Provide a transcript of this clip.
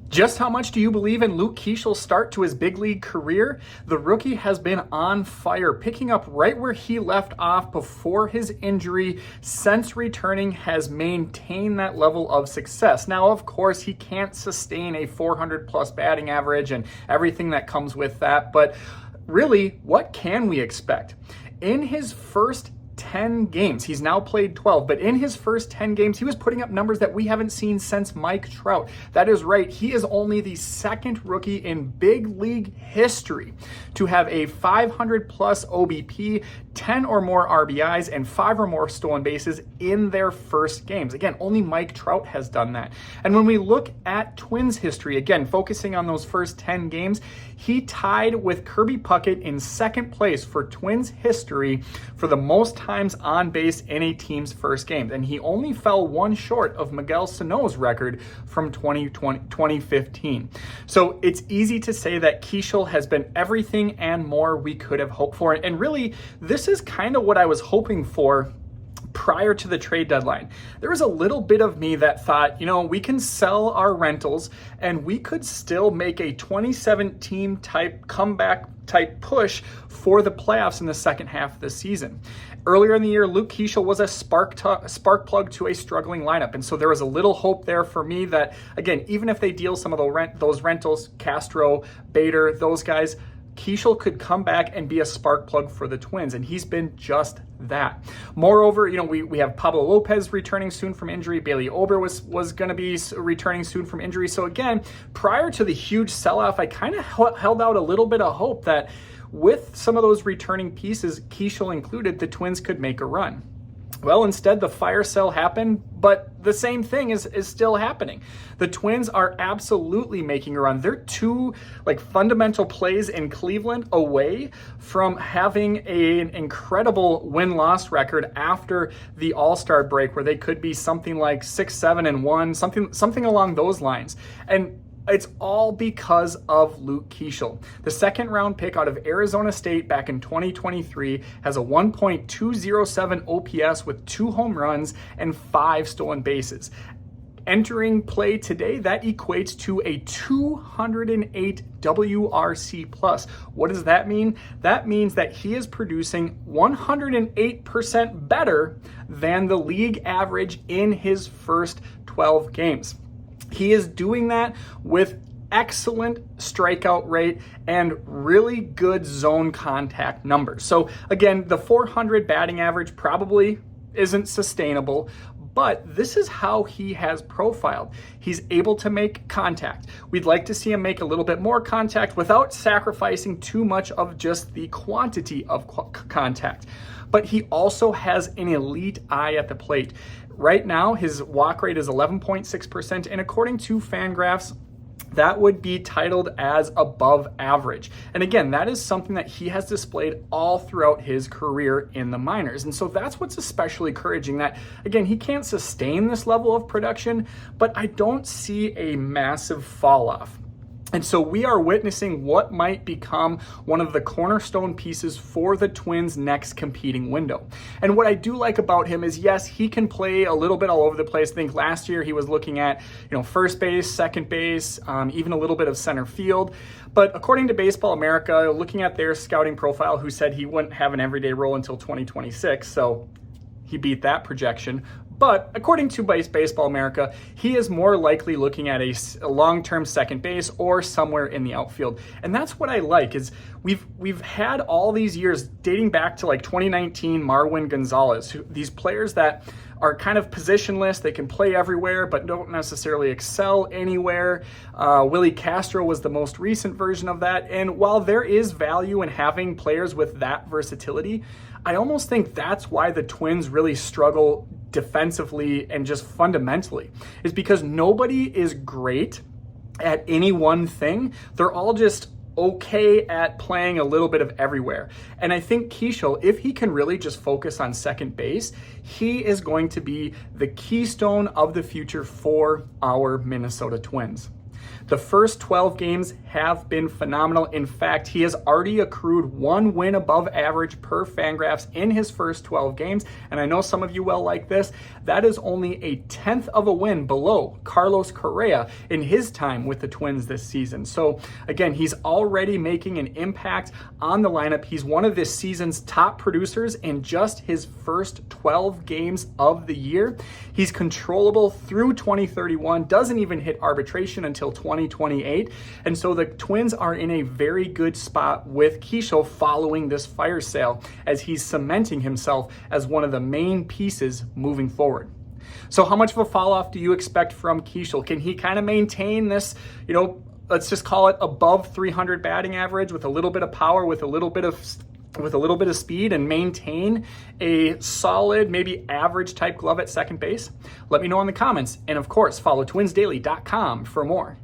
Just how much do you believe in Luke Keaschall's start to his big league career? The rookie has been on fire, picking up right where he left off before his injury. Since returning, has maintained that level of success. Now, of course, he can't sustain a 400 plus batting average and everything that comes with that, but really, what can we expect? In his first 10 games. He's now played 12, but in his first 10 games, he was putting up numbers that we haven't seen since Mike Trout. That is right. He is only the second rookie in big league history to have a 500 plus OBP, 10 or more RBIs, and 5 or more stolen bases in their first games. Again, only Mike Trout has done that. And when we look at Twins history, again, focusing on those first 10 games, he tied with Kirby Puckett in second place for Twins history for the most times on base in a team's first game. And he only fell one short of Miguel Sano's record from 2015. So it's easy to say that Keaschall has been everything and more we could have hoped for. And really, this is kind of what I was hoping for prior to the trade deadline. There was a little bit of me that thought, we can sell our rentals and we could still make a 2017 type comeback type push for the playoffs in the second half of the season. Earlier in the year, Luke Keaschall was a spark plug to a struggling lineup. And so there was a little hope there for me that, again, even if they deal some of those rentals, Castro, Bader, those guys, Keaschall could come back and be a spark plug for the Twins, and he's been just that. Moreover, we have Pablo Lopez returning soon from injury. Bailey Ober was going to be returning soon from injury. So again, prior to the huge sell-off, I kind of held out a little bit of hope that with some of those returning pieces, Keaschall included, the Twins could make a run. Well, instead, the fire sale happened, but the same thing is still happening. The Twins are absolutely making a run. They're two fundamental plays in Cleveland away from having an incredible win-loss record after the All-Star break, where they could be something like 6-7-1, something along those lines. And it's all because of Luke Keaschall. The second round pick out of Arizona State back in 2023 has a 1.207 OPS with 2 home runs and 5 stolen bases. Entering play today, that equates to a 208 WRC plus. What does that mean? That means that he is producing 108% better than the league average in his first 12 games. He is doing that with excellent strikeout rate and really good zone contact numbers. So again, the 400 batting average probably isn't sustainable, but this is how he has profiled. He's able to make contact. We'd like to see him make a little bit more contact without sacrificing too much of just the quantity of contact. But he also has an elite eye at the plate. Right now, his walk rate is 11.6%, and according to Fangraphs, that would be titled as above average. And again, that is something that he has displayed all throughout his career in the minors. And so that's what's especially encouraging, that, again, he can't sustain this level of production, but I don't see a massive fall off. And so we are witnessing what might become one of the cornerstone pieces for the Twins' next competing window. And what I do like about him is, yes, he can play a little bit all over the place. I think last year he was looking at, first base, second base, even a little bit of center field. But according to Baseball America, looking at their scouting profile, who said he wouldn't have an everyday role until 2026, so he beat that projection. But according to Baseball America, he is more likely looking at a long-term second base or somewhere in the outfield. And that's what I like, is we've had all these years dating back to 2019 Marwin Gonzalez, these players that are kind of positionless. They can play everywhere, but don't necessarily excel anywhere. Willie Castro was the most recent version of that. And while there is value in having players with that versatility, I almost think that's why the Twins really struggle defensively and just fundamentally, is because nobody is great at any one thing. They're all just okay at playing a little bit of everywhere. And I think Keaschall, if he can really just focus on second base, he is going to be the keystone of the future for our Minnesota Twins. The first 12 games have been phenomenal. In fact, he has already accrued 1 win above average per Fangraphs in his first 12 games. And I know some of you will like this. That is only a 1/10 of a win below Carlos Correa in his time with the Twins this season. So again, he's already making an impact on the lineup. He's one of this season's top producers in just his first 12 games of the year. He's controllable through 2031, doesn't even hit arbitration until 2028. And so the Twins are in a very good spot with Keaschall following this fire sale, as he's cementing himself as one of the main pieces moving forward. So how much of a fall off do you expect from Keaschall? Can he kind of maintain this, let's just call it above 300 batting average with a little bit of power, with a little bit of speed, and maintain a solid, maybe average type glove at second base? Let me know in the comments. And of course, follow twinsdaily.com for more.